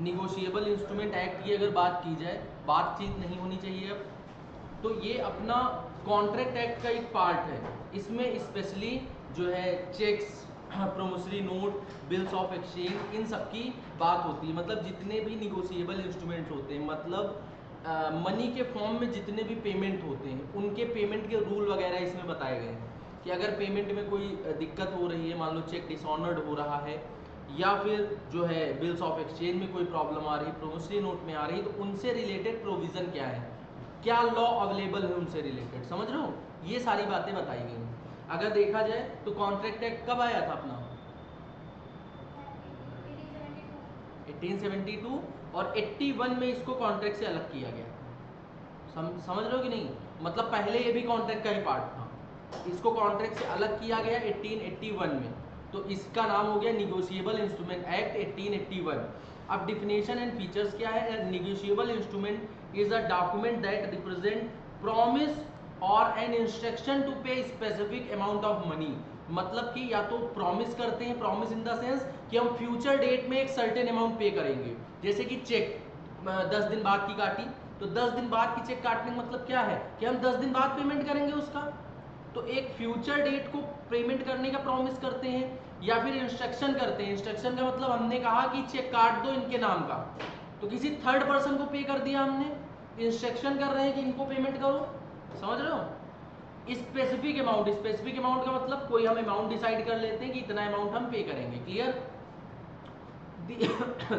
Negotiable instrument act की अगर बात की जाए, बातचीत नहीं होनी चाहिए अब, तो ये अपना कॉन्ट्रैक्ट एक्ट का एक पार्ट है। इसमें स्पेशली जो है cheques, promissory note, bills of exchange, इन सब की बात होती है। मतलब जितने भी निगोशिएबल इंस्ट्रूमेंट्स होते हैं, मतलब मनी के फॉर्म में जितने भी पेमेंट होते हैं, उनके पेमेंट के रूल वगैरह इसमें बताए गए हैं कि अगर पेमेंट में कोई दिक्कत हो रही है, मान लो चेक डिसऑनर्ड हो रहा है, या फिर जो है बिल्स ऑफ एक्सचेंज में कोई प्रॉब्लम आ रही, प्रोमिसरी नोट में आ रही, तो उनसे रिलेटेड प्रोविजन क्या है, क्या लॉ अवेलेबल है उनसे रिलेटेड, समझ रहे हो, ये सारी बातें बताई गई हैं। अगर देखा जाए तो कॉन्ट्रैक्ट एक्ट कब आया था अपना, 1872, और 81 में इसको कॉन्ट्रैक्ट से अलग किया गया। समझ रहे हो कि नहीं, मतलब पहले ये भी कॉन्ट्रैक्ट का ही पार्ट था, इसको कॉन्ट्रैक्ट से अलग किया गया 1881 में, तो इसका नाम हो गया निगोशिएबल इंस्ट्रूमेंट एक्ट 1881। अब डिफिनेशन एंड फीचर्स क्या है, negotiable instrument is a document that represent promise और एन इंस्ट्रक्शन टू पे स्पेसिफिक अमाउंट ऑफ मनी। मतलब कि या तो प्रॉमिस करते हैं, प्रॉमिस इन द सेंस कि हम फ्यूचर डेट में एक सर्टेन अमाउंट पे करेंगे, जैसे कि चेक 10 दिन बाद की काटी, तो 10 दिन बाद की चेक काटने का मतलब क्या है कि हम 10 दिन बाद पेमेंट करेंगे उसका, तो एक फ्यूचर डेट को पेमेंट करने का प्रॉमिस करते हैं। या फिर इंस्ट्रक्शन करते हैं, इंस्ट्रक्शन का मतलब हमने कहा कि चेक काट दो इनके नाम का, तो किसी थर्ड पर्सन को पे कर दिया हमने, इंस्ट्रक्शन कर रहे हैं कि इनको पेमेंट करो, समझ रहे हो। स्पेसिफिक अमाउंट, स्पेसिफिक अमाउंट का मतलब कोई हम अमाउंट डिसाइड कर लेते हैं कि इतना अमाउंट हम पे करेंगे, clear.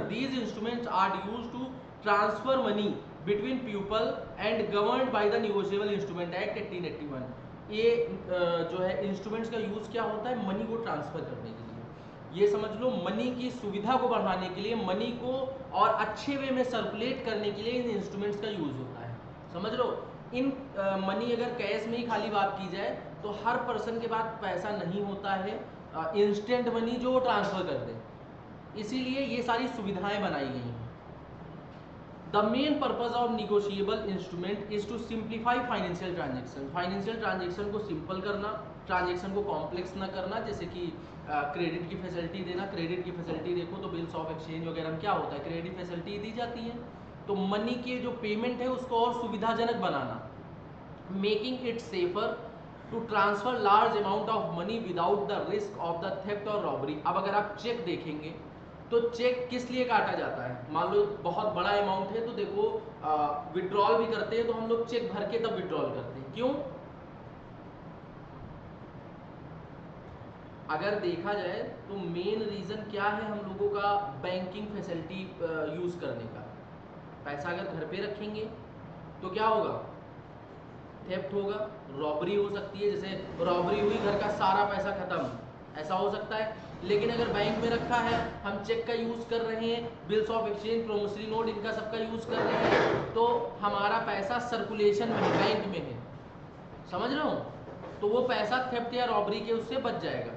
These instruments are used to transfer money between people and governed by the Negotiable Instrument Act 1881। ये जो है इंस्ट्रूमेंट्स का यूज क्या होता है, मनी को ट्रांसफर करने के लिए। ये समझ लो मनी की सुविधा को बढ़ाने के लिए, मनी को और अच्छे वे में सर्कुलेट करने के लिए इन इंस्ट्रूमेंट्स का यूज होता है, समझ लो। इन मनी अगर कैश में ही खाली बात की जाए तो हर पर्सन के पास पैसा नहीं होता है इंस्टेंट मनी जो ट्रांसफर कर दे, इसीलिए ये सारी सुविधाएं बनाई गई हैं। The main purpose of negotiable instrument is to simplify financial transaction, financial transaction को सिंपल करना, ट्रांजेक्शन को कॉम्प्लेक्स ना करना। जैसे कि क्रेडिट की फैसिलिटी देना, क्रेडिट की फैसिलिटी देखो तो बिल्स ऑफ एक्सचेंज वगैरह में क्या होता है, क्रेडिट फैसिलिटी दी जाती है, तो मनी के जो पेमेंट है उसको और सुविधाजनक बनाना, making it safer to transfer large amount of money without the risk of the theft और रॉबरी। अब अगर आप चेक देखेंगे तो चेक किस लिए काटा जाता है, मान लो बहुत बड़ा अमाउंट है तो देखो विड्रॉल भी करते हैं तो हम लोग चेक भर के तब विड्रॉल करते हैं, क्यों। अगर देखा जाए तो मेन रीजन क्या है हम लोगों का बैंकिंग फैसिलिटी यूज करने का, पैसा अगर घर पे रखेंगे तो क्या होगा, थेफ्ट होगा, रॉबरी हो सकती है, जैसे रॉबरी हुई घर का सारा पैसा खत्म, ऐसा हो सकता है। लेकिन अगर बैंक में रखा है, हम चेक का यूज कर रहे हैं, bills of exchange, promissory note, इनका सबका यूज कर रहे हैं, तो हमारा पैसा सर्कुलेशन में है, बैंक में है, समझ रहे हो, तो वो पैसा थेफ्ट या रॉबरी के उससे बच जाएगा।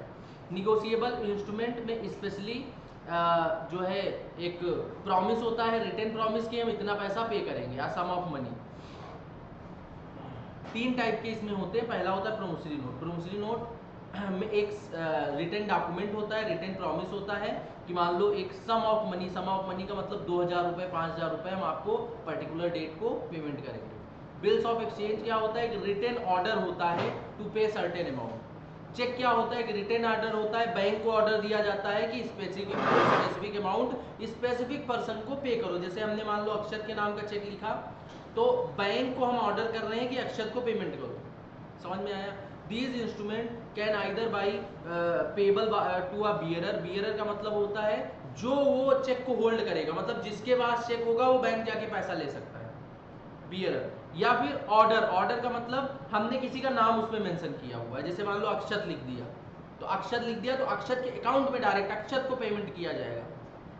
निगोशिएबल इंस्ट्रूमेंट में स्पेशली जो है एक प्रॉमिस होता है, रिटन प्रॉमिस कि हम इतना पैसा पे करेंगे, या सम ऑफ मनी। तीन टाइप के इसमें होते हैं, पहला होता है प्रोमिसरी नोट, प्रोमिसरी नोट में एक रिटन डॉक्यूमेंट होता है, रिटन प्रॉमिस होता है कि मान लो एक sum of money, sum of money का मतलब 2000 रुपए, 5000 रुपए हम आपको पर्टिकुलर डेट को पेमेंट करेंगे। बिल्स ऑफ एक्सचेंज क्या होता है, एक रिटन ऑर्डर होता है to pay certain amount. Check क्या होता है, एक रिटन ऑर्डर होता है, बैंक को ऑर्डर दिया जाता है कि स्पेसिफिक अमाउंट स्पेसिफिक पर्सन को पे करो। जैसे हमने मान लो अक्षत के नाम का चेक लिखा, तो बैंक को हम ऑर्डर कर रहे हैं कि अक्षत को पेमेंट करो, समझ में आया। These instrument can either be payable to a bearer, bearer का मतलब होता है जो वो चेक को होल्ड करेगा, मतलब जिसके पास चेक होगा वो बैंक जाके पैसा ले सकता है, बियरर। या फिर ऑर्डर, ऑर्डर का मतलब हमने किसी का नाम उसमें मेंशन किया हुआ है, जैसे मान लो अक्षत लिख दिया, तो अक्षत लिख दिया तो अक्षत के अकाउंट में डायरेक्ट अक्षत को पेमेंट किया जाएगा,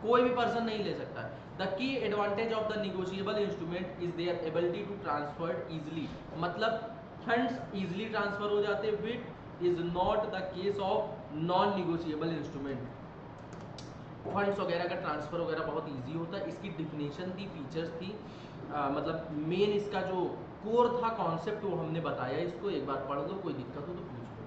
कोई भी पर्सन नहीं ले सकता है। The key advantage of the negotiable instrument is their ability to transfer easily, मतलब फंड्स इजिली ट्रांसफर हो जाते हैं, which is not the case of non negotiable instrument. Funds वगैरह का ट्रांसफर वगैरह बहुत इजी होता है। इसकी डिफिनेशन थी, फीचर्स थी, मतलब मेन इसका जो कोर था कॉन्सेप्ट वो हमने बताया, इसको एक बार पढ़ लो, कोई दिक्कत हो तो पूछ लो।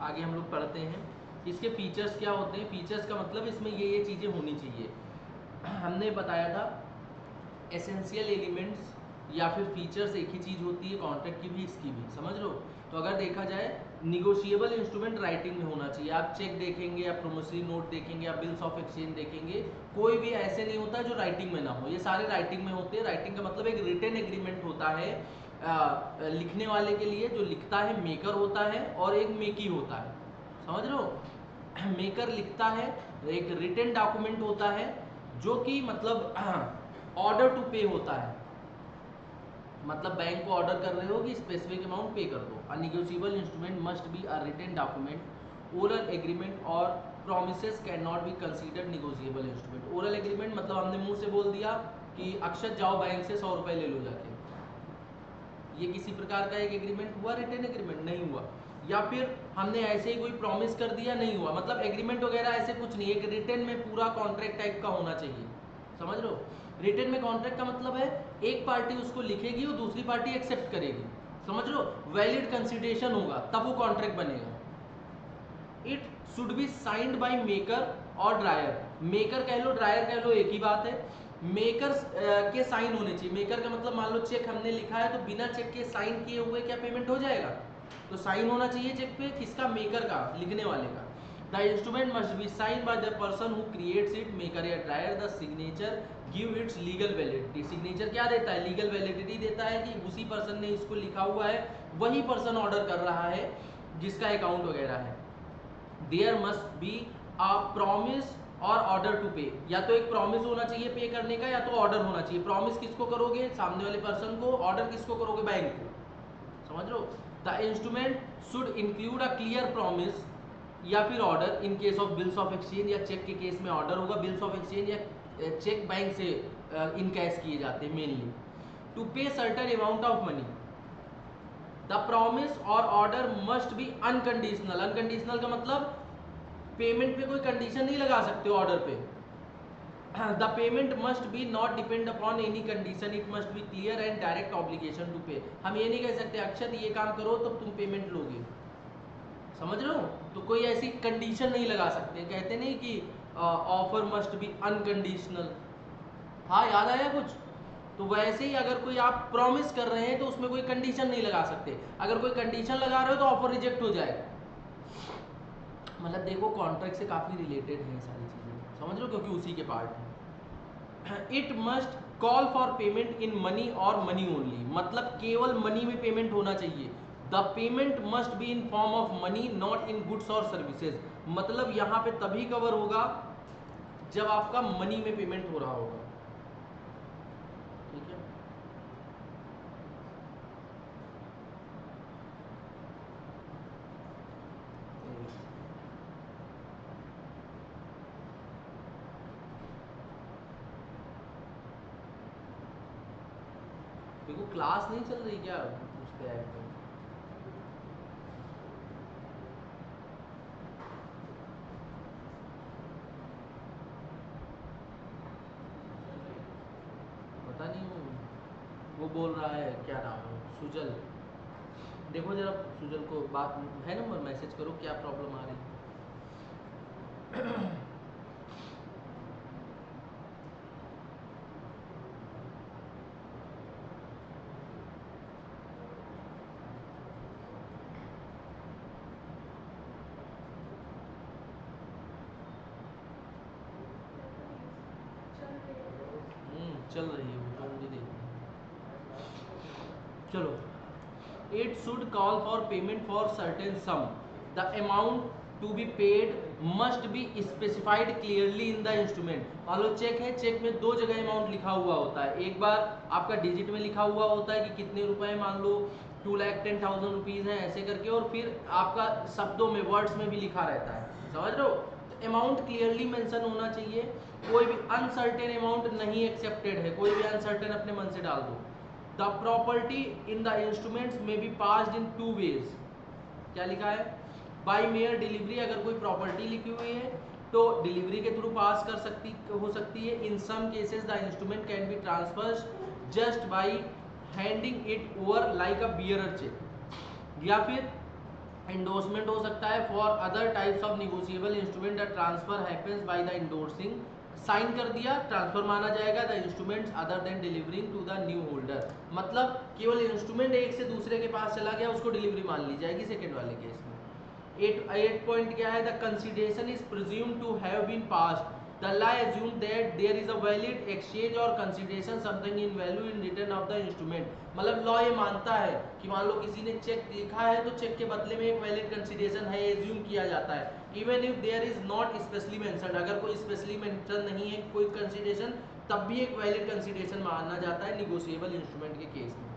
आगे हम लोग पढ़ते हैं इसके फीचर्स क्या होते हैं। फीचर्स का मतलब इसमें ये चीज़ें होनी चाहिए। हमने बताया था एसेंशियल एलिमेंट्स या फिर फीचर्स एक ही चीज़ होती है, कॉन्ट्रैक्ट की भी इसकी भी, समझ लो। तो अगर देखा जाए निगोशिएबल इंस्ट्रूमेंट राइटिंग में होना चाहिए। आप चेक देखेंगे या प्रोमिसरी नोट देखेंगे या बिल्स ऑफ एक्सचेंज देखेंगे, कोई भी ऐसे नहीं होता जो राइटिंग में ना हो, ये सारे राइटिंग में होते हैं। राइटिंग का मतलब एक रिटन एग्रीमेंट होता है लिखने वाले के लिए, जो लिखता है मेकर होता है और एक मेकी होता है, समझ लो। मेकर लिखता है, एक रिटन डॉक्यूमेंट होता है जो कि मतलब ऑर्डर टू पे होता है, मतलब बैंक को ऑर्डर कर रहे हो कि स्पेसिफिक अमाउंट पे कर दो। A negotiable instrument must be a written document, oral agreement और promises can not be considered negotiable instrument. Oral agreement मतलब हमने मुंह से बोल दिया कि अक्षत जाओ बैंक से 100 रुपए ले लो जाके, ये किसी प्रकार का एक एग्रीमेंट हुआ, रिटन एग्रीमेंट नहीं हुआ। या फिर हमने ऐसे ही कोई प्रॉमिस कर दिया, नहीं हुआ, मतलब एग्रीमेंट वगैरह ऐसे कुछ नहीं, एक रिटन में पूरा कॉन्ट्रैक्ट टाइप का होना चाहिए, समझ लो। रिटन में कॉन्ट्रैक्ट का मतलब है एक पार्टी उसको लिखेगी और दूसरी पार्टी एक्सेप्ट करेगी, समझ लो, वैलिड कंसिडरेशन होगा तब वो कॉन्ट्रैक्ट बनेगा। It should be signed by maker और ड्रायर। मेकर कह लो ड्रायर कह लो एक ही बात है। मेकर के साइन होने चाहिए। मेकर का मतलब मान लो चेक हमने लिखा है तो बिना चेक के साइन किए हुए क्या पेमेंट हो जाएगा, तो साइन होना चाहिए चेक पे, किसका, मेकर का, लिखने वाले का। The instrument must be sign by the person who creates it, maker या drawer. The signature give its legal validity. Signature क्या देता है, लीगल वैलिडिटी देता है कि उसी पर्सन ने इसको लिखा हुआ है, वही पर्सन ऑर्डर कर रहा है जिसका अकाउंट वगैरह है। There must be a promise और ऑर्डर टू पे, या तो एक प्रॉमिस होना चाहिए पे करने का या तो ऑर्डर होना चाहिए। प्रॉमिस किसको करोगे, सामने वाले पर्सन को, ऑर्डर किसको करोगे, बैंक को, समझ लो। The instrument should include a clear promise या फिर order in case of bills of exchange, या चेक के केस में ऑर्डर होगा। बिल्स ऑफ एक्सचेंज या चेक बैंक से इन कैश किए जाते हैं mainly. To pay certain amount of money, the promise और order must be unconditional. Unconditional का मतलब पेमेंट पे कोई कंडीशन नहीं लगा सकते order pay. The payment must be not depend upon any condition, it must be clear and direct obligation to pay. हम ये नहीं कह सकते अक्षत ये काम करो तब तुम पेमेंट लोगे, समझ रहे हो। तो कोई ऐसी कंडीशन नहीं लगा सकते, कहते नहीं कि ऑफर मस्ट बी अनकंडीशनल। हाँ याद आया कुछ, तो वैसे ही अगर कोई आप प्रॉमिस कर रहे हैं तो उसमें कोई कंडीशन नहीं लगा सकते। अगर कोई कंडीशन लगा रहे हो तो ऑफर रिजेक्ट हो जाएगा। मतलब देखो कॉन्ट्रैक्ट से काफी रिलेटेड है सारी चीजें, समझ लो, क्योंकि उसी के पार्ट है। It must call for payment in money और मनी ओनली, मतलब केवल मनी में पेमेंट होना चाहिए। The payment must be in form of money not in goods और सर्विसेज, मतलब यहाँ पे तभी कवर होगा जब आपका मनी में पेमेंट हो रहा होगा, ठीक है। देखो क्लास नहीं चल रही क्या उस पे ऐड में, पता नहीं वो बोल रहा है क्या नाम है सुजल। देखो जरा सुजल को बात है नंबर, मैसेज करो क्या प्रॉब्लम आ रही है। चल रही है वो तो मुझे देखनी है। चलो, it should call for payment for certain sum, the amount to be paid must be specified clearly in the instrument। मान लो चेक है, चेक में दो जगह अमाउंट लिखा हुआ होता है, एक बार आपका डिजिट में लिखा हुआ होता है कि कितने रुपए, मान लो 2,10,000 रुपीज है ऐसे करके, और फिर आपका शब्दों में, वर्ड्स में भी लिखा रहता है, समझ रहे हो। अमाउंट क्लियरली मेंशन होना चाहिए, कोई भी अनसर्टेन अमाउंट नहीं एक्सेप्टेड है, कोई भी अनसर्टेन अपने मन से डाल दो। The property in the instruments may be passed in two ways, क्या लिखा है, बाय मेयर डिलीवरी, अगर कोई प्रॉपर्टी लिखी हुई है तो डिलीवरी के थ्रू पास हो सकती है। In some cases the instrument can be transferred just by handing it over like a bearer cheque, या फिर एंडोर्समेंट हो सकता है for other types of negotiable instrument the transfer happens by the endorsing, sign कर दिया transfer माना जाएगा the instruments other than delivering to the new holder, मतलब केवल इंस्ट्रूमेंट एक से दूसरे के पास चला गया उसको डिलीवरी मान ली जाएगी सेकेंड वाले केस में। 8 पॉइंट क्या है, the consideration is presumed to have been passed, the law assumes that there is a valid exchange or consideration something in value in return of the instrument, मतलब law ये मानता है कि मान लो किसी ने चेक लिखा है तो चेक के बदले में एक वैलिड कंसिडरेशन है, एज्यूम किया जाता है, even if there is not specially mentioned, अगर कोई स्पेशली मेंशन नहीं है कोई कंसिडरेशन तब भी एक वैलिड कंसिडरेशन माना जाता है निगोशिएबल इंस्ट्रूमेंट के केस में।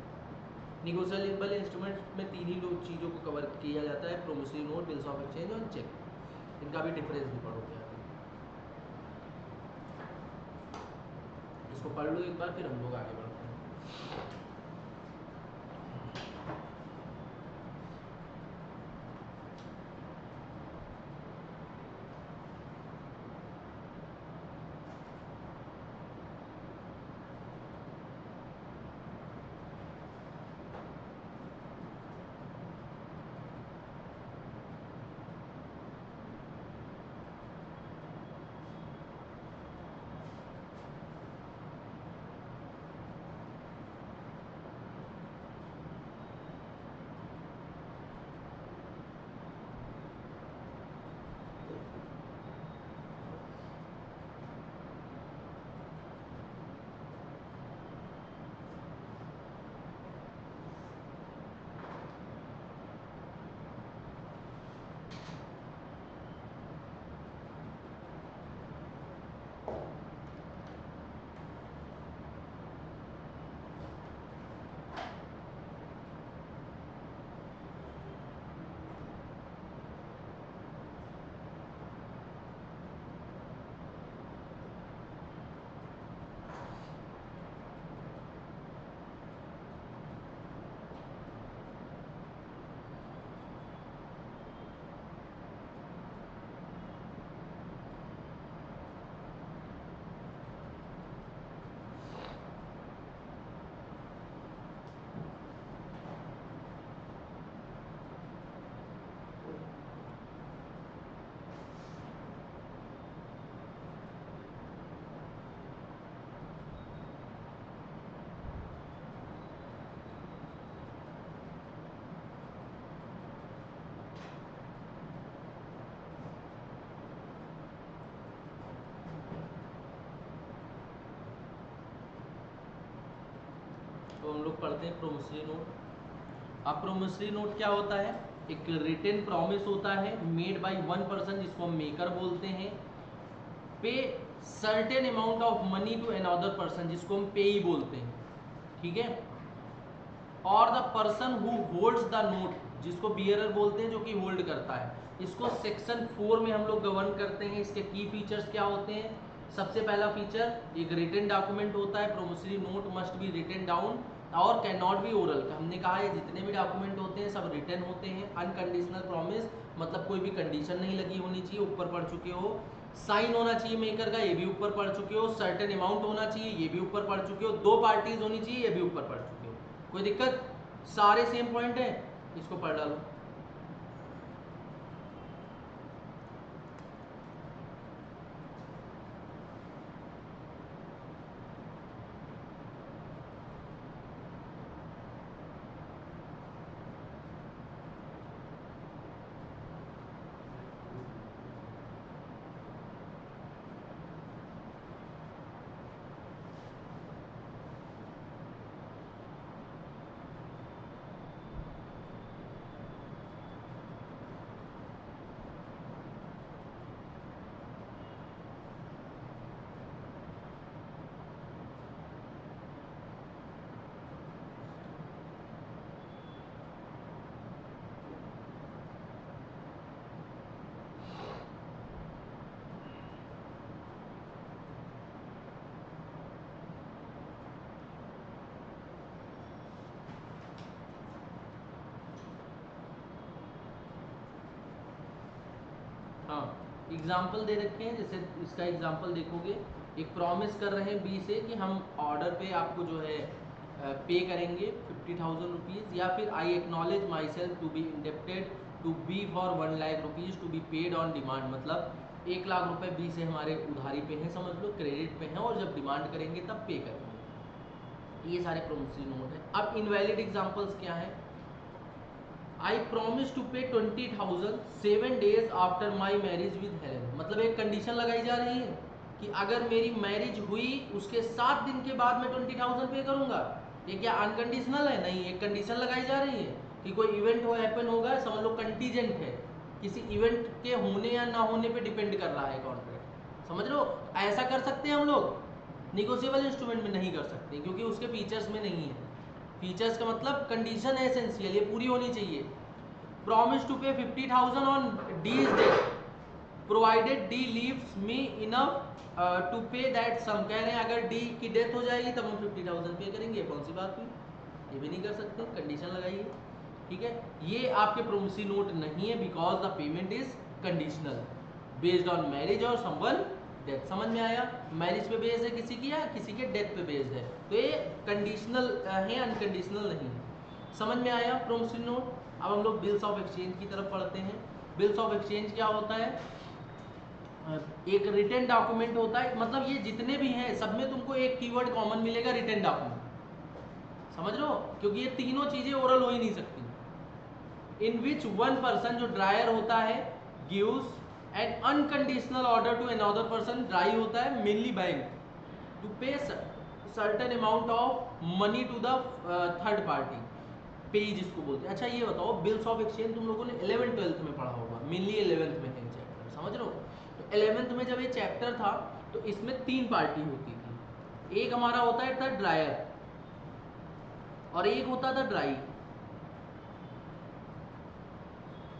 निगोशिएबल इंस्ट्रूमेंट में तीन ही चीज़ों को कवर किया जाता है, promissory note, bills of exchange और चेक, इनका भी डिफरेंस भी पढ़ोगे। इसको पढ़ लो एक बार फिर हम लोग आगे बढ़ते हैं। तो हम लोग पढ़ते हैं प्रोमिसरी नोट। अब प्रोमिसरी नोट क्या होता है, एक रिटन प्रॉमिस होता है मेड बाय वन पर्सन जिसको हम मेकर बोलते हैं, pay certain amount of money to another person जिसको हम पेई बोलते हैं, ठीक है, और the person who holds the note जिसको बियरर बोलते हैं जो कि होल्ड करता है। इसको सेक्शन 4 में हम लोग गवर्न करते हैं। इसके की फीचर्स क्या होते हैं, सबसे पहला फीचर एक रिटन डॉक्यूमेंट होता है, promissory note must be written down और कैन नॉट बी ओरल। हमने कहा है जितने भी डॉक्यूमेंट होते हैं सब रिटन होते हैं। अनकंडीशनल प्रॉमिस मतलब कोई भी कंडीशन नहीं लगी होनी चाहिए, ऊपर पढ़ चुके हो। साइन होना चाहिए मेकर का, ये भी ऊपर पढ़ चुके हो। सर्टेन अमाउंट होना चाहिए, ये भी ऊपर पढ़ चुके हो। दो पार्टीज होनी चाहिए, ये भी ऊपर पढ़ चुके हो। कोई दिक्कत, सारे सेम पॉइंट है, इसको पढ़ डालो। हाँ, एग्जाम्पल दे रखे हैं, जैसे इसका एग्जाम्पल देखोगे, एक प्रॉमिस कर रहे हैं बी से कि हम ऑर्डर पे आपको जो है पे करेंगे 50,000 रुपीज़, या फिर I acknowledge myself to be indebted to be for 1 lakh rupees to be paid on demand, मतलब 1 लाख रुपए बी से हमारे उधारी पे हैं, समझ लो क्रेडिट पे हैं, और जब डिमांड करेंगे तब पे करेंगे। ये सारे प्रोमिसरी नोट है। अब इनवैलिड एग्जांपल्स क्या है? आई प्रॉमिस टू पे 20,000 7 days after my marriage with Helen, मतलब एक कंडीशन लगाई जा रही है कि अगर मेरी मैरिज हुई उसके 7 दिन के बाद मैं 20,000 पे करूंगा। ये क्या अनकंडीशनल है? नहीं, एक कंडीशन लगाई जा रही है कि कोई इवेंट हो हैपन होगा, समझ लो कंटीजेंट है, किसी इवेंट के होने या ना होने पे डिपेंड कर रहा है कॉन्ट्रैक्ट, समझ लो। ऐसा कर सकते हैं हम लोग, निगोशिएबल इंस्ट्रूमेंट में नहीं कर सकते क्योंकि उसके फीचर्स में नहीं है। फीचर्स का मतलब कंडीशन है एसेंशियल, ये पूरी होनी चाहिए। Promise to pay 50,000 on D's death provided D leaves me enough to pay that sum, कह रहे हैं अगर डी की डेथ हो जाएगी तब हम 50,000 पे करेंगे, कौन सी बात हुई? ये भी नहीं कर सकते, कंडीशन लगाइए, ठीक है। ये आपके प्रोमिसरी नोट नहीं है because the payment is conditional based on marriage और समवन डेथ। समझ में आया? मैरिज पे बेस्ड है किसी की या किसी के डेथ पे बेस्ड है, तो ये कंडीशनल है, अनकंडीशनल नहीं है। समझ में आया प्रोमिसरी नोट? अब हम लोग बिल्स ऑफ एक्सचेंज की तरफ पढ़ते हैं। बिल्स ऑफ एक्सचेंज क्या होता है? एक रिटन डॉक्यूमेंट होता है, मतलब ये जितने भी हैं सब में तुमको एक कीवर्ड कॉमन मिलेगा, रिटन डॉक्यूमेंट, समझ लो, क्योंकि ये तीनों चीजें ओरल हो ही नहीं सकती। इन विच वन पर्सन, जो ड्रायर होता है, gives an unconditional order to another person, drawee होता है mainly bank, to pay certain amount of money to the third party, payee जिसको बोलते हैं। अच्छा ये बताओ, बिल्स ऑफ एक्सचेंज तुम लोगों ने 11th 12th में पढ़ा होगा, मेनली 11th में है चैप्टर, समझ लो। तो 11th में जब ये चैप्टर था तो इसमें 3 पार्टी होती थी, एक हमारा होता है था ड्रायर, और एक होता था ड्राई,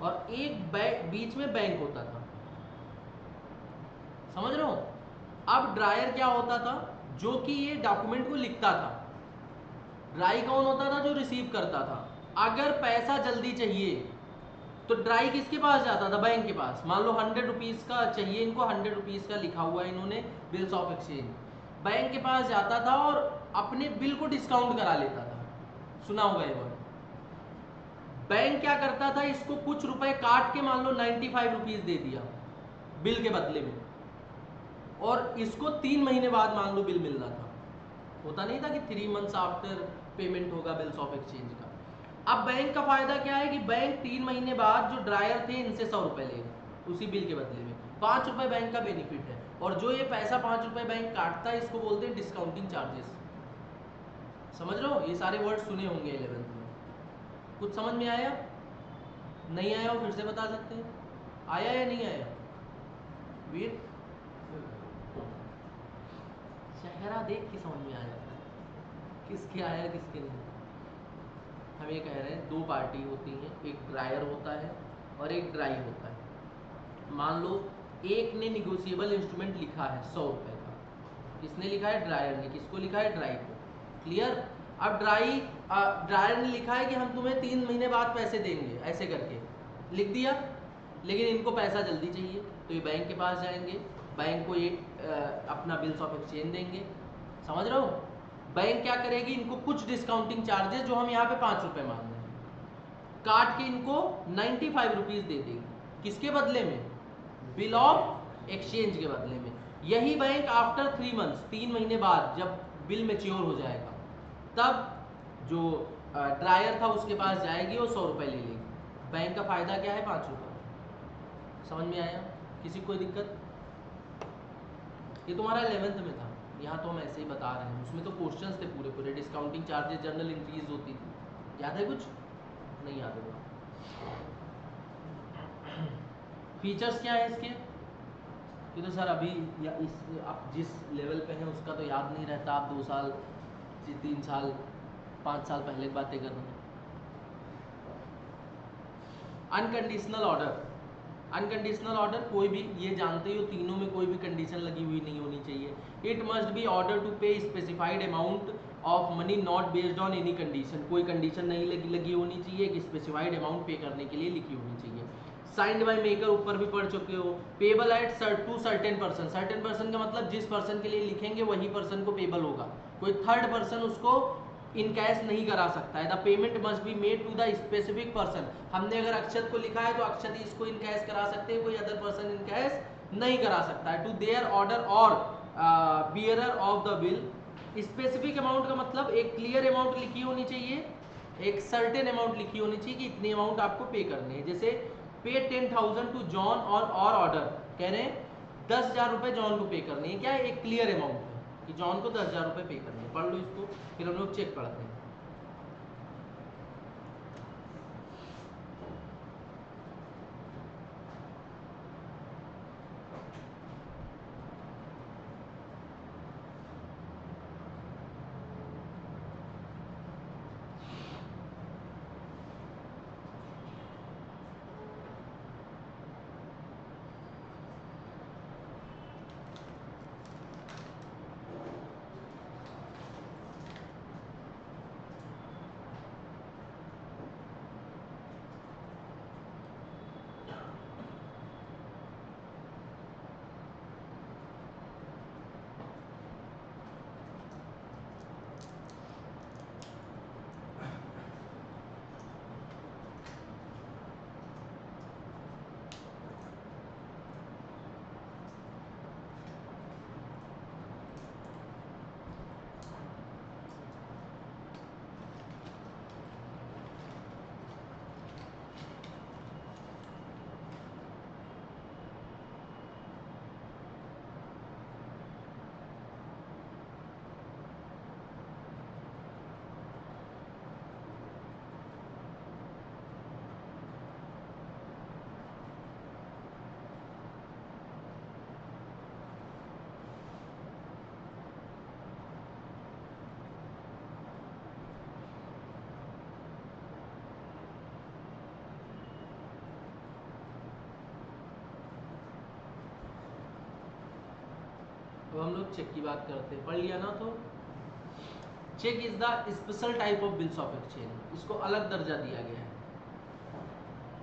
और एक बीच में बैंक होता था, समझ रहे हो। अब ड्रायर क्या होता था? जो कि ये डॉक्यूमेंट को लिखता था। ड्राई कौन होता था? जो रिसीव करता था। अगर पैसा जल्दी चाहिए तो ड्राई किसके पास जाता था? बैंक के पास। मान लो 100 रुपीज़ का चाहिए इनको, 100 रुपीज़ का लिखा हुआ है इन्होंने बिल्स ऑफ एक्सचेंज, बैंक के पास जाता था और अपने बिल को डिस्काउंट करा लेता था, सुना होगा ये वर्ड। बैंक क्या करता था? इसको कुछ रुपए काट के मान लो 95 रुपीज़ दे दिया बिल के बदले में, और इसको 3 महीने बाद मान लो बिल मिलना था। होता नहीं था कि 3 months आफ्टर पेमेंट होगा बिल्स ऑफ एक्सचेंज का। अब बैंक का फायदा क्या है कि बैंक 3 महीने बाद जो ड्रायर थे इनसे 100 रुपए लेगा उसी बिल के बदले में, 5 रुपए बैंक का बेनिफिट है, और जो ये पैसा 5 रुपए बैंक काटता है इसको बोलते हैं डिस्काउंटिंग चार्जेस। समझ लो, ये सारे वर्ड सुने होंगे 11th में। कुछ समझ में आया? नहीं आया हो फिर से बता सकते हैं, आया या नहीं आया? वीर चेहरा देख के समझ में आ जाता है किसके आया किसके नहीं। हम ये कह रहे हैं 2 पार्टी होती हैं, एक ड्रायर होता है और एक ड्राई होता है। मान लो एक ने निगोशिएबल इंस्ट्रूमेंट लिखा है 100 रुपए का, किसने लिखा है? ड्रायर ने। किसको लिखा है? ड्राई को। क्लियर? अब ड्रायर ने लिखा है कि हम तुम्हें 3 महीने बाद पैसे देंगे, ऐसे करके लिख दिया, लेकिन इनको पैसा जल्दी चाहिए तो ये बैंक के पास जाएंगे, बैंक को ये अपना बिल्स ऑफ एक्सचेंज देंगे, समझ रहे हो। बैंक क्या करेगी? इनको कुछ डिस्काउंटिंग चार्जेस, जो हम यहाँ पे 5 रुपए मान रहे हैं, काट के इनको 95 रुपीज़ दे देगी। किसके बदले में? बिल ऑफ एक्सचेंज के बदले में। यही बैंक आफ्टर 3 months, 3 महीने बाद जब बिल मैच्योर हो जाएगा तब जो ड्रायर था उसके पास जाएगी और 100 रुपए ले लेगी। बैंक का फायदा क्या है? 5 रुपए। समझ में आया? किसी को कोई दिक्कत? ये तुम्हारा 11th में था, यहाँ तो हम ऐसे ही बता रहे हैं, उसमें तो क्वेश्चंस थे पूरे पूरे, डिस्काउंटिंग चार्जेस, जर्नल इंट्रीज होती थी, याद है? कुछ नहीं याद होगा। फीचर्स क्या है इसके? ये तो सर अभी या इस आप जिस लेवल पे हैं उसका तो याद नहीं रहता, आप 2 साल 3 साल 5 साल पहले की बातें कर रहे हैं। अनकंडीशनल ऑर्डर, अनकंडीशनल ऑर्डर कोई भी, ये जानते ही हो, तीनों में कोई भी कंडीशन लगी हुई नहीं होनी चाहिए। It must be order to pay specified amount of money not based on any condition, कोई कंडीशन नहीं लगी होनी चाहिए, एक स्पेसिफाइड अमाउंट पे करने के लिए लिखी होनी चाहिए। साइंड बाय मेकर ऊपर भी पढ़ चुके हो। Payable at to certain person, certain person का मतलब जिस पर्सन के लिए लिखेंगे वही पर्सन को पेबल होगा, कोई थर्ड पर्सन उसको इन कैश नहीं करा सकता है। The payment must be made to the specific person. हमने अगर अक्षत को लिखा है तो अक्षत इसको इन कैश करा सकते हैं, कोई अदर पर्सन इन कैश नहीं करा सकता है। टू देयर ऑर्डर और bearer of the bill. Specific amount का मतलब एक क्लियर अमाउंट लिखी होनी चाहिए, एक सर्टेन अमाउंट लिखी होनी चाहिए कि इतनी अमाउंट आपको पे करनी है। जैसे पे 10,000 टू जॉन और ऑर्डर, कह रहे हैं 10,000 रुपए जॉन को पे करनी है। क्या है, एक क्लियर अमाउंट है कि जॉन को 10,000 रुपए पे करने। पढ़ लो इसको, फिर हम लोग चेक पढ़ते हैं। तो हम लोग चेक की बात करते हैं, पढ़ लिया ना। तो cheque is the special type of bills of exchange, इसको अलग दर्जा दिया गया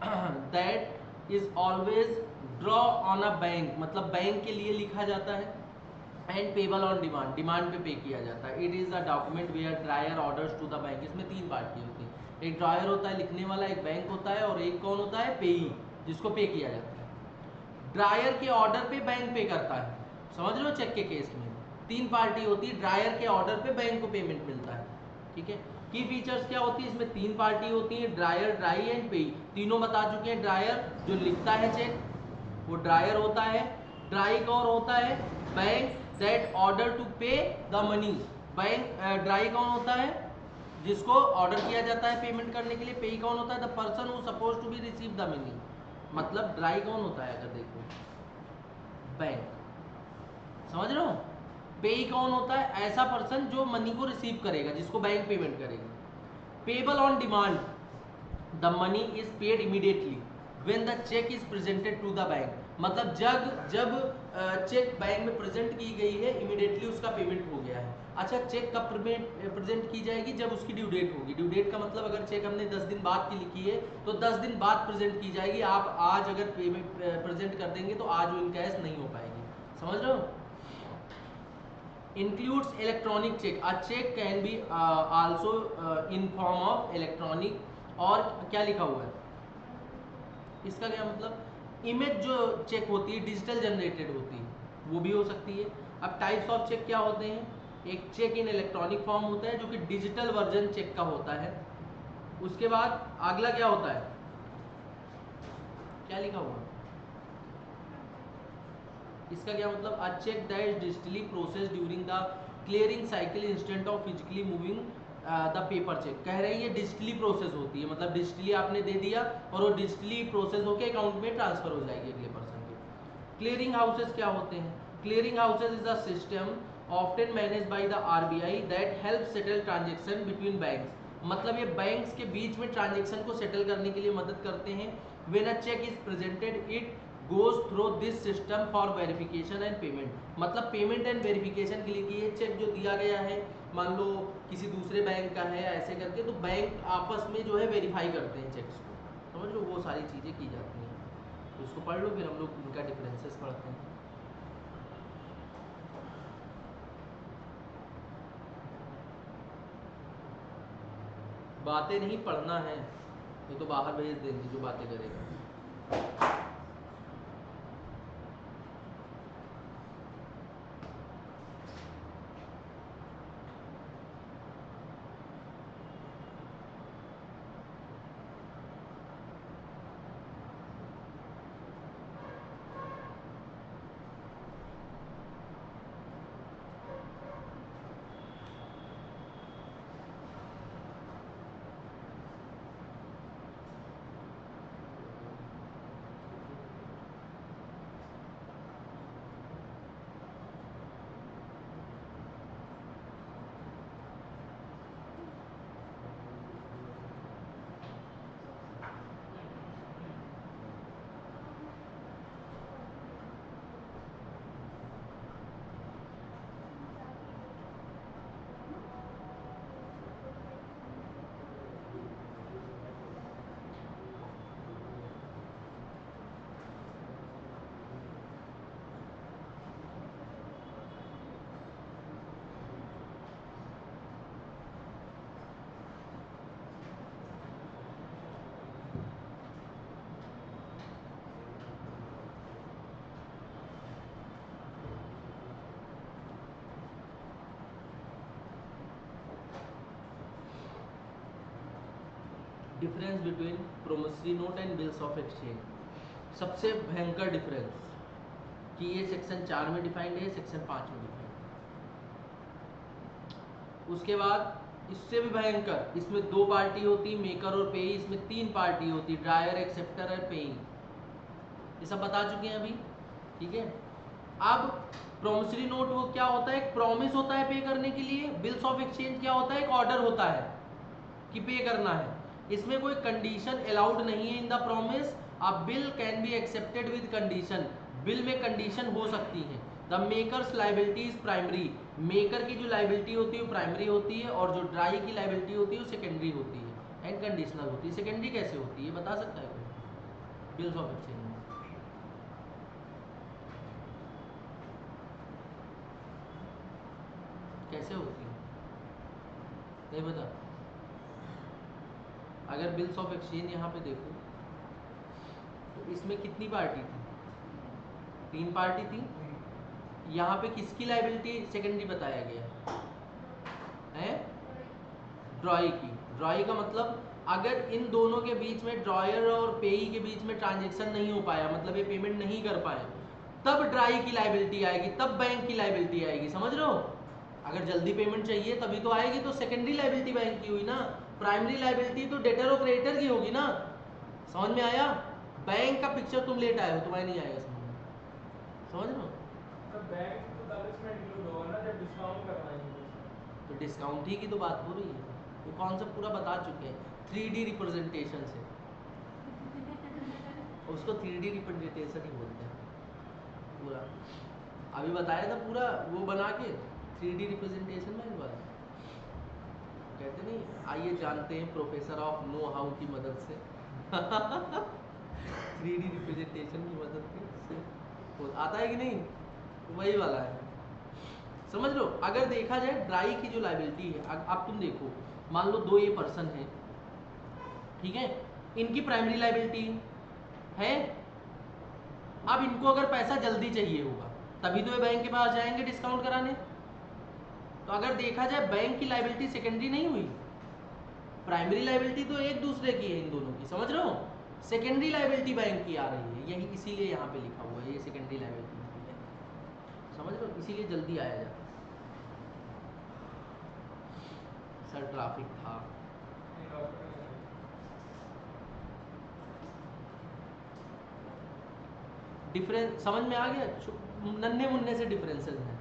है। That is always draw on a bank, मतलब बैंक के लिए लिखा जाता है। And payable on demand, demand पे पे किया जाता है। It is a document where drawer orders to the bank. इसमें तीन पार्टी होती है, एक ड्रायर होता है लिखने वाला, एक बैंक होता है, और एक कौन होता है, पेई, जिसको पे किया जाता है। ड्रायर के ऑर्डर पे बैंक पे करता है, समझ लो। चेक के केस में तीन पार्टी होती है, ड्रायर के ऑर्डर पे बैंक को पेमेंट मिलता है, ठीक है। की फीचर्स क्या होती है इसमें, तीन पार्टी होती है, ड्रायर, ड्राई एंड पेई। तीनों बता चुके हैं। ड्रायर जो लिखता है चेक, वो ड्रायर होता है। ड्राई कौन होता है, bank that order to pay the money. Bank dry कौन होता है, जिसको ऑर्डर किया जाता है पेमेंट करने के लिए। पेई कौन होता है, the person who suppose to be receive the money. मतलब ड्राई कौन होता है, अगर देखो बैंक, समझ रहे हो। पेई कौन होता है, ऐसा पर्सन जो मनी को रिसीव करेगा, जिसको बैंक पेमेंट करेगी। Payable on demand, the money is paid immediately when the cheque is presented to the bank. मतलब जब चेक बैंक में प्रेजेंट की गई है, इमीडिएटली उसका पेमेंट हो गया है। अच्छा, चेक कब प्रेजेंट की जाएगी, जब उसकी ड्यू डेट होगी। ड्यू डेट का मतलब अगर चेक हमने 10 दिन बाद की लिखी है तो 10 दिन बाद प्रेजेंट की जाएगी। आप आज अगर पेमेंट प्रेजेंट कर देंगे तो आज वो इन कैश नहीं हो पाएगी, समझ रहे हो। includes electronic check, a check can be also in form of electronic। और क्या लिखा हुआ है, इसका क्या मतलब, इमेज जो चेक होती है डिजिटल जनरेटेड होती है, वो भी हो सकती है। अब टाइप्स ऑफ चेक क्या होते हैं, एक चेक इन इलेक्ट्रॉनिक फॉर्म होता है जो कि डिजिटल वर्जन चेक का होता है। उसके बाद अगला क्या होता है, क्या लिखा हुआ, इसका क्या मतलब, a cheque that is digitally process during the clearing cycle instant of physically moving the paper cheque. कह रहे हैं ये डिजिटली प्रोसेस होती है, मतलब डिजिटली आपने दे दिया और वो डिजिटली प्रोसेस होकर अकाउंट में ट्रांसफर हो जाएगी अगले पर्सन के। क्लियरिंग हाउसेस क्या होते हैं, clearing houses is a system often manage by the RBI that help settle transaction between banks. मतलब ये बैंक्स के बीच में ट्रांजेक्शन को सेटल करने के लिए मदद करते हैं। When a cheque is presented it goes through this system for verification and payment. मतलब पेमेंट एंड वेरिफिकेशन के लिए कि ये चेक जो दिया गया है, मान लो किसी दूसरे बैंक का है ऐसे करके, तो बैंक आपस में जो है वेरीफाई करते हैं चेक्स को, समझ लो, वो सारी चीज़ें की जाती हैं। तो इसको पढ़ लो, फिर हम लोग इनका डिफरेंसेस पढ़ते हैं। बातें नहीं पढ़ना है, ये तो बाहर भेज देंगे जो बातें करेगा। Difference between promissory note and bills of exchange, सबसे भयंकर डिफरेंस कि ये सेक्शन 4 में डिफाइंड है, सेक्शन 5 में डिफाइंड है। उसके बाद इससे भी भयंकर, इसमें 2 पार्टी होती, मेकर और पेई, इसमें 3 पार्टी होती, ड्रायर, एक्सेप्टर और पेइंग। ये सब बता चुके हैं अभी, ठीक है। अब प्रोमिसरी नोट वो क्या होता है, एक प्रॉमिस होता है पे करने के लिए। बिल्स ऑफ एक्सचेंज क्या होता है, एक ऑर्डर होता है कि पे करना है। इसमें कोई कंडीशन अलाउड नहीं है in the promise. A bill can be accepted with condition, bill में कंडीशन हो सकती है। The makers liability is primary, maker की जो लाइबिलिटी होती है वो प्राइमरी होती है, और जो ड्राई की लाइबिलिटी होती है वो सेकेंडरी होती है एंड कंडीशनल होती है। सेकेंडरी कैसे होती है बता सकता है कोई? बिल्स ऑफ एक्सचेंज कैसे होती है नहीं बता। अगर बिल्स ऑफ एक्सचेंज यहाँ पे देखो तो इसमें कितनी पार्टी थी, 3 पार्टी थी। यहाँ पे किसकी लाइबिलिटी सेकेंडरी बताया गया है, ड्रॉई की। ड्रॉई का मतलब अगर इन दोनों के बीच में, ड्रॉयर और पेई के बीच में ट्रांजेक्शन नहीं हो पाया, मतलब ये पेमेंट नहीं कर पाए, तब ड्राई की लाइबिलिटी आएगी, तब बैंक की लाइबिलिटी आएगी। समझ रहे हो? अगर जल्दी पेमेंट चाहिए तभी तो आएगी, तो सेकेंडरी लाइबिलिटी बैंक की हुई ना। प्राइमरी लाइबिलिटी तो डेटर और क्रेडिटर की होगी ना। समझ में आया? बैंक का पिक्चर तुम लेट आए हो, तुम्हारे नहीं आएगा समझ में। समझ रहे हो? बैंक तो तब इसमें इंक्लूड होगा ना जब डिस्काउंट करवाएंगे। तो डिस्काउंट ही की तो बात हो रही है, ये कॉन्सेप्ट पूरा बता चुके हैं 3D रिप्रेजेंटेशन से। उसको 3D रिप्रेजेंटेशन ही बोलते हैं पूरा। अभी बताया था पूरा वो बना के 3D रिप्रेजेंटेशन में। एक बार कहते नहीं, आइए जानते हैं प्रोफेसर ऑफ नो हाउ की मदद से 3D रिप्रेजेंटेशन की मदद से आता है कि नहीं, तो वही वाला है। समझ लो, अगर देखा जाए ड्राई की जो लाइबिलिटी है, अब तुम देखो, मान लो 2 ये पर्सन है, ठीक है, इनकी प्राइमरी लाइबिलिटी है। अब इनको अगर पैसा जल्दी चाहिए होगा तभी तो ये बैंक के पास जाएंगे डिस्काउंट कराने। तो अगर देखा जाए बैंक की लाइबिलिटी सेकेंडरी नहीं हुई, प्राइमरी लाइबिलिटी तो एक दूसरे की है इन दोनों की। समझ रहे हो? सेकेंडरी लाइबिलिटी बैंक की आ रही है, यही इसीलिए यहाँ पे लिखा हुआ है ये सेकेंडरी लाइबिलिटी है। समझ रहे हो? इसीलिए जल्दी आया जाता है। सर ट्रैफिक था। डिफरेंस समझ में आ गया? नन्हे मुन्ने से डिफरेंसेस हैं।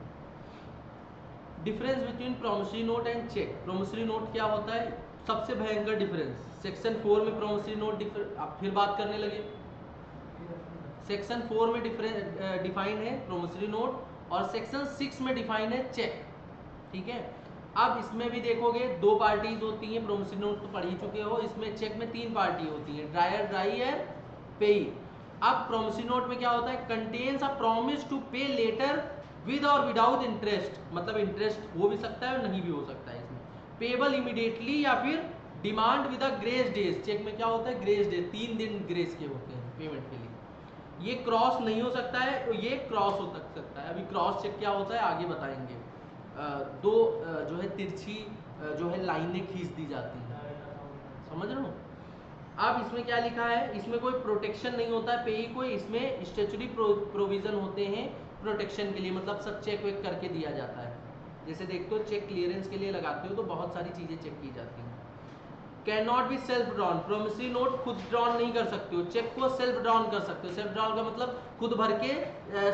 Difference between promissory note and cheque. Promissory note क्या होता है, सबसे भयंकर डिफरेंस। सेक्शन 4 में प्रोमिसरी नोट आप फिर बात करने लगे। सेक्शन 4 में डिफाइंड है प्रोमिसरी नोट, और सेक्शन 6 में डिफाइंड है चेक। ठीक है, अब इसमें भी देखोगे 2 पार्टीज होती हैं। प्रोमिसरी नोट तो पढ़ ही चुके हो। इसमें चेक में 3 पार्टी होती हैं, ड्रायर, ड्राई है, पेई। अब प्रोमिसरी नोट में क्या होता है, कंटेन्स अ प्रॉमिस टू पे लेटर विद और विदाउट इंटरेस्ट, मतलब इंटरेस्ट हो भी सकता है और नहीं भी हो सकता है इसमें। पेबल इमीडिएटली या फिर demand with grace days, cheque में क्या होता है ग्रेस डेज, 3 दिन ग्रेस के होते हैं पेमेंट के लिए। ये क्रॉस नहीं हो सकता है, तो ये क्रॉस हो सकता है। अभी क्रॉस चेक क्या होता है आगे बताएंगे। दो जो है तिरछी जो है लाइनें खींच दी जाती हैं, समझ रहे हो। अब इसमें क्या लिखा है, इसमें कोई प्रोटेक्शन नहीं होता है पेई को, इसमें स्टेचुरी प्रोविजन होते हैं प्रोटेक्शन के लिए, मतलब सब चेक वेक करके दिया जाता है। जैसे देखते हो चेक क्लियरेंस के लिए लगाते हो तो बहुत सारी चीजें चेक की जाती हैं। Can not be self drawn, promissory note खुद ड्रॉन नहीं कर सकते हो, चेक को सेल्फ ड्रॉन कर सकते हो। सेल्फ ड्रॉन का मतलब खुद भर के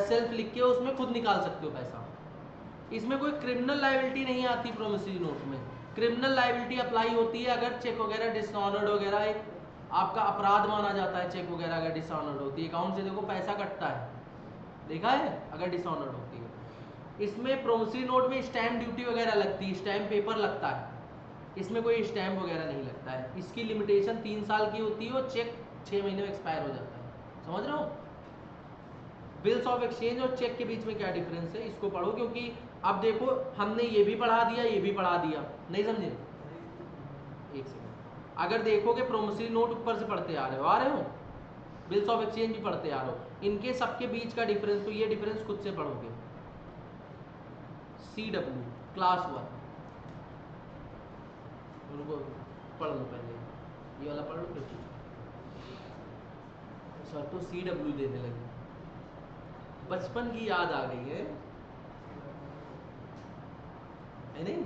सेल्फ लिख के उसमें खुद निकाल सकते हो पैसा। इसमें कोई क्रिमिनल लायबिलिटी नहीं आती प्रोमिसरी नोट में। क्रिमिनल लायबिलिटी अप्लाई होती है अगर चेक वगैरह डिसऑनर्ड वगैरह एक आपका अपराध माना जाता है, चेक वगैरह अगर डिसऑनर्ड होती है, अकाउंट से देखो पैसा कटता है, देखा है अगर डिसऑनर्ड होती है। इसमें प्रोमिसरी नोट में स्टैम्प ड्यूटी वगैरह लगती है, स्टैम्प पेपर लगता है, इसमें कोई स्टैम्प वगैरह नहीं लगता है। इसकी लिमिटेशन 3 साल की होती है और चेक 6 महीने में एक्सपायर हो जाता है, समझ रहे हो। बिल्स ऑफ एक्सचेंज और चेक के बीच में क्या डिफरेंस है इसको पढ़ो, क्योंकि अब देखो हमने ये भी पढ़ा दिया ये भी पढ़ा दिया, नहीं समझे। एक सेकंड, अगर देखोगे प्रोमिसरी नोट ऊपर से पढ़ते आ रहे हो, बिल्स ऑफ एक्सचेंज भी पढ़ते आ रहे हो, इनके सबके बीच का डिफरेंस, तो ये डिफरेंस खुद से पढ़ोगे। CW क्लास 1 उनको पढ़ लो पहले, ये वाला पढ़ लो फिर पूछो। सर तो CW देने लगे, बचपन की याद आ गई है नहीं।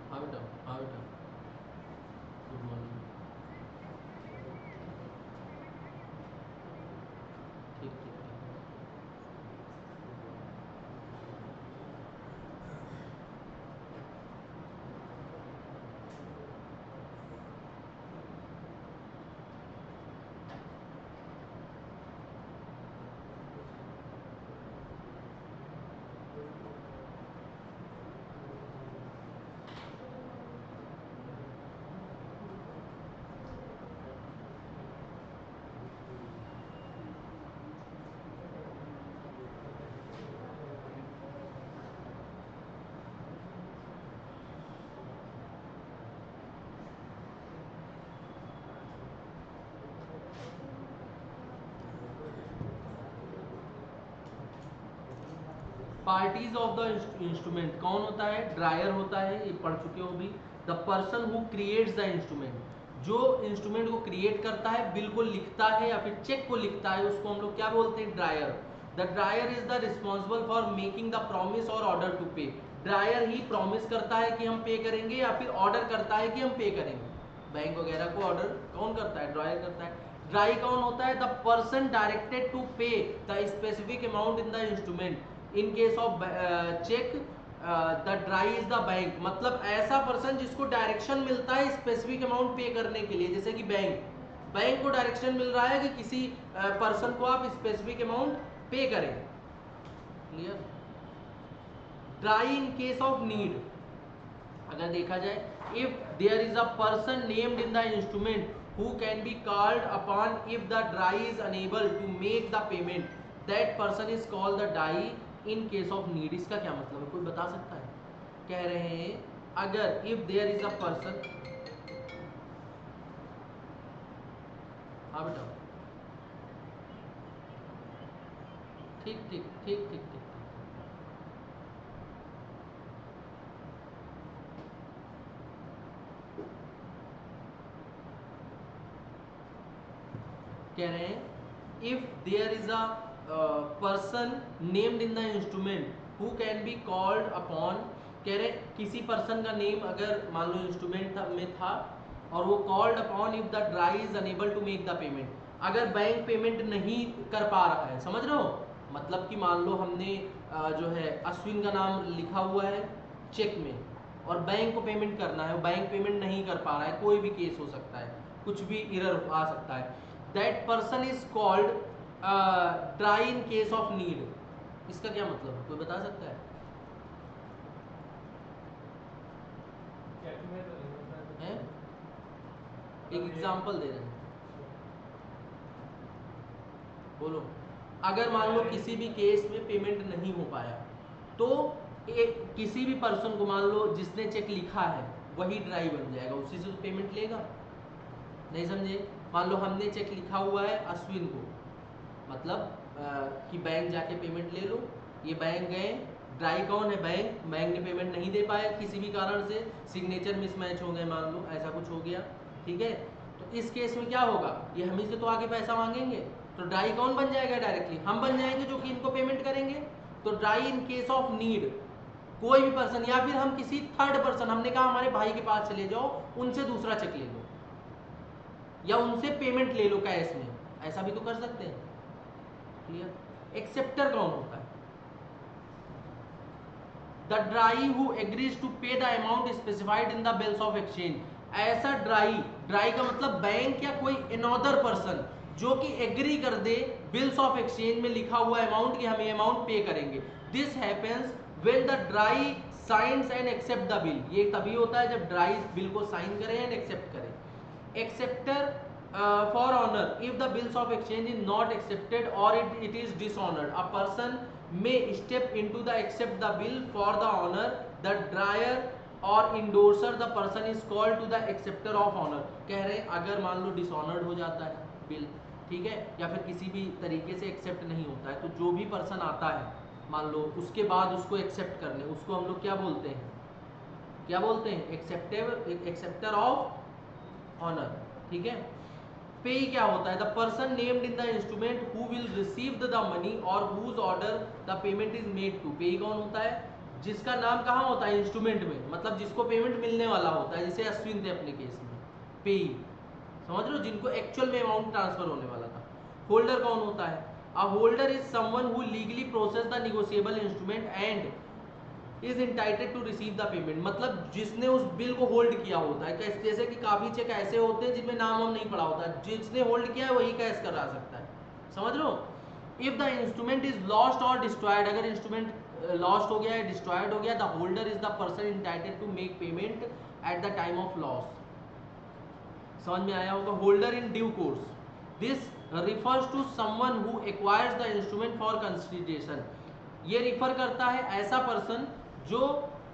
हाँ बेटा, हाँ बेटा, गुड मॉर्निंग। ठीक ठीक ठीक। पार्टीज ऑफ द इंस्ट्रूमेंट कौन होता है, ड्रायर होता है, ये पढ़ चुके हो भी। The person who creates the instrument, जो इंस्ट्रूमेंट को क्रिएट करता है, बिल को लिखता है या फिर चेक को लिखता है, उसको हम लोग क्या बोलते हैं, dryer. The dryer is the responsible for making the promise और ऑर्डर टू पे। ड्रायर ही प्रॉमिस करता है कि हम पे करेंगे या फिर ऑर्डर करता है कि हम पे करेंगे। बैंक वगैरह को ऑर्डर कौन करता है, ड्रायर करता है। ड्राई कौन होता है, the person directed to pay the specific amount in the instrument. In case of cheque the drawee is the bank, मतलब ऐसा पर्सन जिसको डायरेक्शन मिलता है स्पेसिफिक अमाउंट पे करने के लिए। जैसे कि बैंक को डायरेक्शन मिल रहा है कि किसी पर्सन को आप स्पेसिफिक अमाउंट पे करें, clear. Drawee in case of need, अगर देखा जाए, if there is a person named in the instrument who can be called upon if the drawee is unable to make the payment, that person is called the drawee in case of need. इसका क्या मतलब है, कोई बता सकता है। कह रहे हैं अगर if there is a person, हाँ बेटा, ठीक ठीक ठीक ठीक ठीक, कह रहे हैं if there is a person named in the instrument who can be called upon, कह रहे किसी पर्सन का नेम अगर मान लो इंस्ट्रूमेंट में था और वो called upon if the drawee is unable to make the payment, अगर बैंक पेमेंट नहीं कर पा रहा है, समझ रहे हो, मतलब कि मान लो हमने जो है अश्विन का नाम लिखा हुआ है चेक में और बैंक को पेमेंट करना है, बैंक पेमेंट नहीं कर पा रहा है, कोई भी केस हो सकता है, कुछ भी एरर आ सकता है, that person is called dry in case of need. इसका क्या मतलब कोई बता सकता है? एक एग्जांपल दे रहे हैं, बोलो। अगर मान लो किसी भी केस में पेमेंट नहीं हो पाया तो किसी भी पर्सन को मान लो जिसने चेक लिखा है वही ड्राई बन जाएगा, उसी से तो पेमेंट लेगा, नहीं समझे? मान लो हमने चेक लिखा हुआ है अश्विन को, मतलब कि बैंक जाके पेमेंट ले लो, ये बैंक गए, ड्राई कौन है? बैंक, बैंक ने पेमेंट नहीं दे पाया किसी भी कारण से, सिग्नेचर मिसमैच हो गए, मान लो ऐसा कुछ हो गया, ठीक है, तो इस केस में क्या होगा, ये हम ही से तो आगे पैसा मांगेंगे, तो ड्राई कौन बन जाएगा? डायरेक्टली हम बन जाएंगे जो कि इनको पेमेंट करेंगे। तो dry in case of need, कोई भी पर्सन या फिर हम किसी थर्ड पर्सन, हमने कहा हमारे भाई के पास चले जाओ, उनसे दूसरा चेक ले लो या उनसे पेमेंट ले लो कैश में, ऐसा भी तो कर सकते हैं, क्लियर? एक्सेप्टर कौन होता है? The drawee who agrees to pay the amount specified in the bills of exchange. ऐसा ड्राई, ड्राई का मतलब बैंक या कोई अनदर पर्सन जो कि एग्री कर दे बिल्स ऑफ एक्सचेंज में लिखा हुआ अमाउंट कि हम ये अमाउंट पे करेंगे। This happens when the drawee signs and accept the bill. ये तभी होता है जब ड्राई बिल को साइन करे एंड एक्सेप्ट करे। Acceptor for honor if the bills of exchange is not accepted or it is dishonored, a person may step into the accept the bill for the honor, the dryer or endorser the person is called to the acceptor of honor। कह रहे हैं अगर मान लो dishonoured हो जाता है bill, ठीक है, या फिर किसी भी तरीके से एक्सेप्ट नहीं होता है, तो जो भी पर्सन आता है मान लो उसके बाद उसको एक्सेप्ट करने, उसको हम लोग क्या बोलते हैं? क्या बोलते हैं? एक्सेप्टर ऑफ ऑनर, ठीक है। पे क्या होता है? The person named in the instrument who will receive the money और whose order the payment is made to. Payee कौन होता है? जिसका नाम कहाँ होता है? इंस्ट्रूमेंट में, मतलब जिसको पेमेंट मिलने वाला होता है, जैसे अश्विन थे अपने केस में, पे, समझ रहे हो, जिनको एक्चुअल में अमाउंट ट्रांसफर होने वाला था। होल्डर कौन होता है? A holder is someone who legally process the negotiable instrument and is entitled to receive the payment, मतलब जिसने उस बिल को होल्ड किया होता है। जैसे कि काफी चेक ऐसे होते हैं जिनमें नाम हम नहीं पड़ा होता, जिसने होल्ड किया है वही कैश करा सकता है, समझ लो। If the instrument is lost और डिस्ट्रॉयड, अगर इंस्ट्रूमेंट लॉस्ट हो गया है, डिस्ट्रॉयड हो गया, the holder is the person entitled to make payment at the time of loss. समझ में आया होगा? Holder in due course, this refers to someone who acquires the instrument for consideration. ये रिफर करता है ऐसा पर्सन जो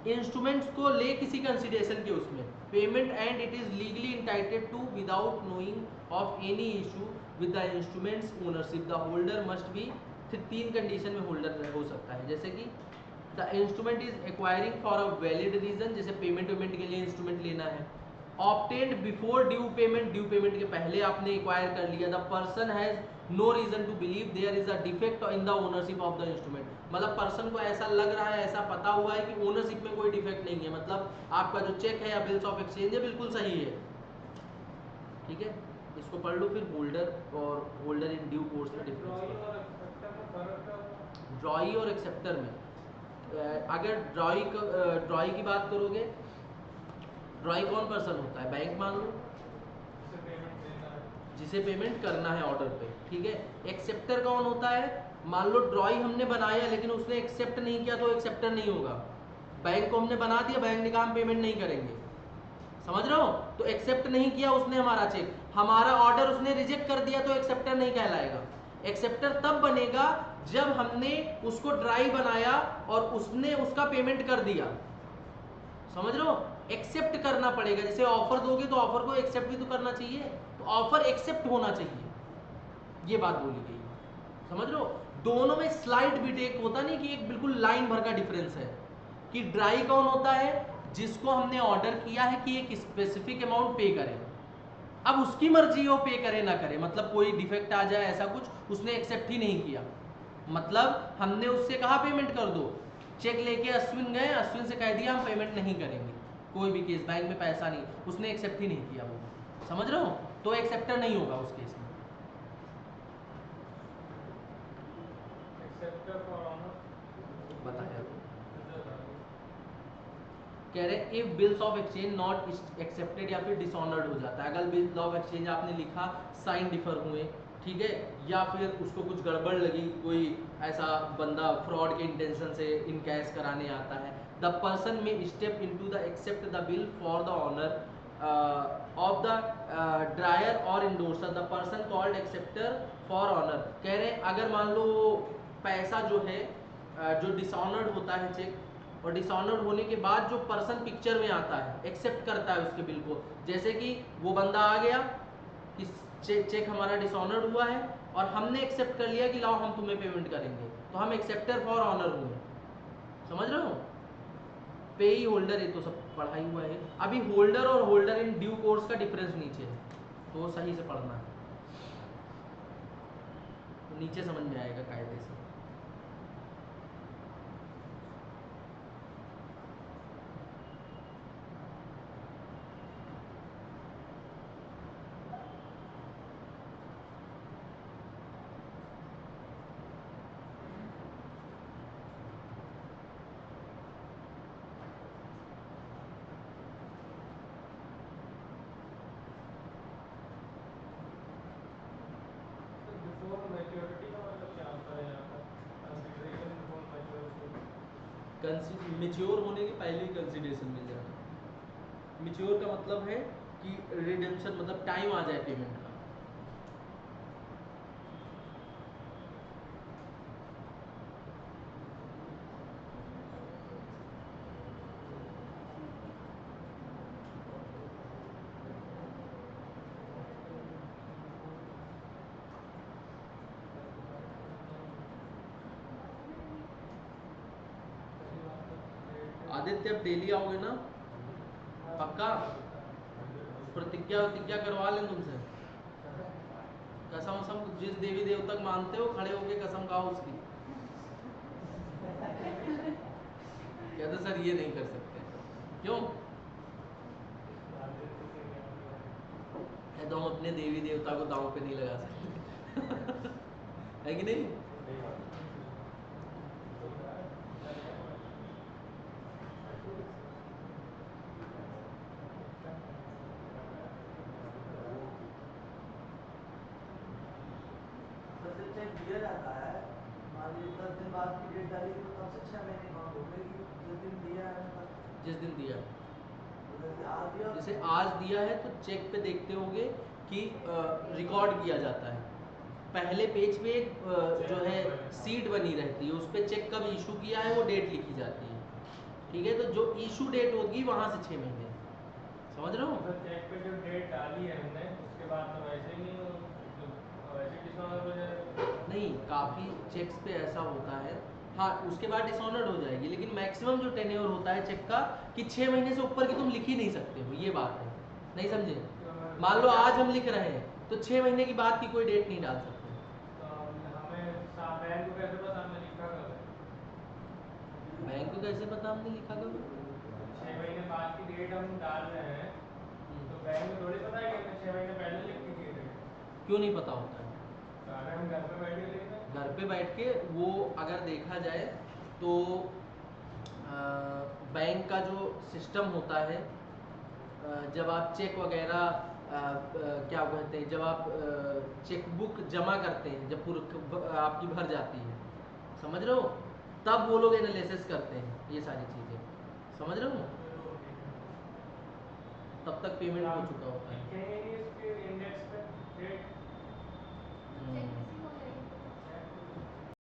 इंस्ट्रूमेंट्स को ले किसी कंसिडरेशन के उसमें payment and it is legally entitled to without knowing of any issue with the instrument's ownership. The holder must be, तीन कंडीशन में होल्डर हो सकता है, जैसे कि the instrument is acquiring for a valid reason, जैसे पेमेंट वेमेंट के लिए इंस्ट्रूमेंट लेना है, obtained before due payment, due payment के पहले आपने एक्वायर कर लिया, the person has no reason to believe there is a defect in the ownership of the instrument, मतलब पर्सन को ऐसा लग रहा है, ऐसा पता हुआ है कि ओनरशिप में कोई डिफेक्ट नहीं है, मतलब आपका जो चेक है या बिल्स ऑफ एक्सचेंज है बिल्कुल सही है, ठीक है। इसको पढ़ लो फिर, होल्डर और होल्डर इन ड्यू कोर्स में डिफरेंस। ड्रॉई और एक्सेप्टर में अगर ड्रॉई की बात करोगे, ड्रॉई कौन पर्सन होता है? बैंक मान लो, जिसे पेमेंट करना है ऑर्डर पे, ठीक है। एक्सेप्टर कौन होता है? मान लो ड्रॉई हमने बनाया लेकिन उसने एक्सेप्ट नहीं किया तो एक्सेप्टर नहीं होगा। बैंक को हमने बना दिया, बैंक ने कहा हम पेमेंट नहीं करेंगे, समझ रहे हो, तो एक्सेप्ट नहीं किया उसने हमारा चेक, हमारा ऑर्डर उसने रिजेक्ट कर दिया, तो एक्सेप्टर नहीं कहलाएगा। एक्सेप्टर तब बनेगा जब हमने उसको ड्राई बनाया और उसने उसका पेमेंट कर दिया, समझ रहे हो। एक्सेप्ट करना पड़ेगा। जैसे ऑफर दोगे तो ऑफर को एक्सेप्ट भी तो करना चाहिए, तो ऑफर एक्सेप्ट होना चाहिए, ये बात बोली गई है। समझ रहे हो? दोनों में स्लाइट बिट, एक होता नहीं कि एक बिल्कुल लाइन भर का डिफरेंस है, कि ड्राई कौन होता है, जिसको हमने ऑर्डर किया है कि एक स्पेसिफिक अमाउंट पे करें, अब उसकी मर्जी हो पे करे ना करे, मतलब कोई डिफेक्ट आ जाए ऐसा कुछ, उसने एक्सेप्ट ही नहीं किया, मतलब हमने उससे कहा पेमेंट कर दो, चेक लेके अश्विन गए, अश्विन से कह दिया हम पेमेंट नहीं करेंगे, कोई भी केस बैंक में पैसा नहीं, उसने एक्सेप्ट ही नहीं किया वो, समझ रहे हो? तो एक्सेप्टर नहीं होगा उस केस में। एक्सेप्टर फॉर ऑनर बताया तो कह रहे if bills of exchange not accepted या फिर डिसऑनर्ड हो जाता है, अगर बिल्स ऑफ एक्सचेंज आपने लिखा, साइन डिफर हुए, ठीक है, या फिर उसको कुछ गड़बड़ लगी, कोई ऐसा बंदा फ्रॉड के इंटेंशन से इनकैश कराने आता है, the person may step into the accept the bill for the honour of the drawer और endorser, the person called acceptor for honour. कह रहे अगर मान लो पैसा जो है जो डिसऑनर्ड होता है चेक, और डिसऑनर्ड होने के बाद जो पर्सन पिक्चर में आता है, एक्सेप्ट करता है उसके बिल को, जैसे कि वो बंदा आ गया कि चेक हमारा डिसऑनर्ड हुआ है और हमने एक्सेप्ट कर लिया कि लाओ हम तुम्हें पेमेंट करेंगे, तो हम एक्सेप्टर फॉर ऑनर हुए, समझ रहे हो? पे ही होल्डर, ये तो सब पढ़ा ही हुआ है। अभी होल्डर और होल्डर इन ड्यू कोर्स का डिफरेंस नीचे है, तो सही से पढ़ना है, तो नीचे समझ में आएगा कायदे से। बिफोर मैच्योरिटी का मतलब क्या होता है यहाँ पर? Consideration before maturity. मेच्योर होने के पहले ही कंसिडरेशन मिल जाता है। मेच्योर का मतलब है कि रिडेम्पशन, मतलब टाइम आ जाए पेमेंट का। आदित्य अब डेली आओगे ना पक्का? प्रतिज्ञा प्रतिज्ञा करवा लें तुमसे, कसम कसम जिस देवी देवता को मानते हो खड़े होके कसम खाओ उसकी। कहते सर ये नहीं कर सकते, क्यों? है तो हम अपने देवी देवता को दांव पे नहीं लगा सकते। है कि नहीं? जब चेक दिया जाता है, मान लीजिए 10 दिन बाद की डेट डाली तो तब से 6 महीने काउंट हो गए कि जिस दिन दिया है मतलब जिस दिन दिया, आज दिया, जैसे आज दिया है तो चेक पे देखते होंगे कि रिकॉर्ड किया जाता है, पहले पेज पे एक जो है सीट बनी रहती है, उस पर चेक कब इशू किया है वो डेट लिखी जाती है, ठीक है? तो जो इशू डेट होगी वहां से 6 महीने, समझ रहे हो? तो चेक पे जो डेट डाली है हमने उसके बाद तो वैसे ही नहीं वैसे डिसऑनर हो जाएगा। नहीं, काफ़ी चेक्स पे ऐसा होता है, हाँ उसके बाद डिसऑनर्ड हो जाएगी, लेकिन मैक्सिमम जो टेन्योर होता है चेक का कि 6 महीने से ऊपर की तुम लिख ही नहीं सकते हो, ये बात है, नहीं समझे? मान लो आज हम लिख रहे हैं तो 6 महीने की बाद की कोई डेट नहीं डाल सकते। तो हमें बैंक को कैसे पता हमने लिखा कब है? बैंक को कैसे पता हमने लिखा कब? 6 महीने बाद की डेट हम डाल रहे हैं तो बैंक को थोड़ी पता है कि हमने 6 महीने पहले लिख दी थी डेट। क्यों नहीं पता होता है? तो अगर हम घर पे बैठ के लिख रहे हैं घर पे बैठ के वो अगर देखा जाए तो बैंक का जो सिस्टम होता है, जब आप चेक वगैरह क्या कहते हैं, जब आप चेकबुक जमा करते हैं, जब आपकी भर जाती है, समझ रहे हो, तब वो लोग एनालिसिस करते हैं ये सारी चीज़ें, समझ रहे हो? तब तक पेमेंट हो चुका होता है। लिखे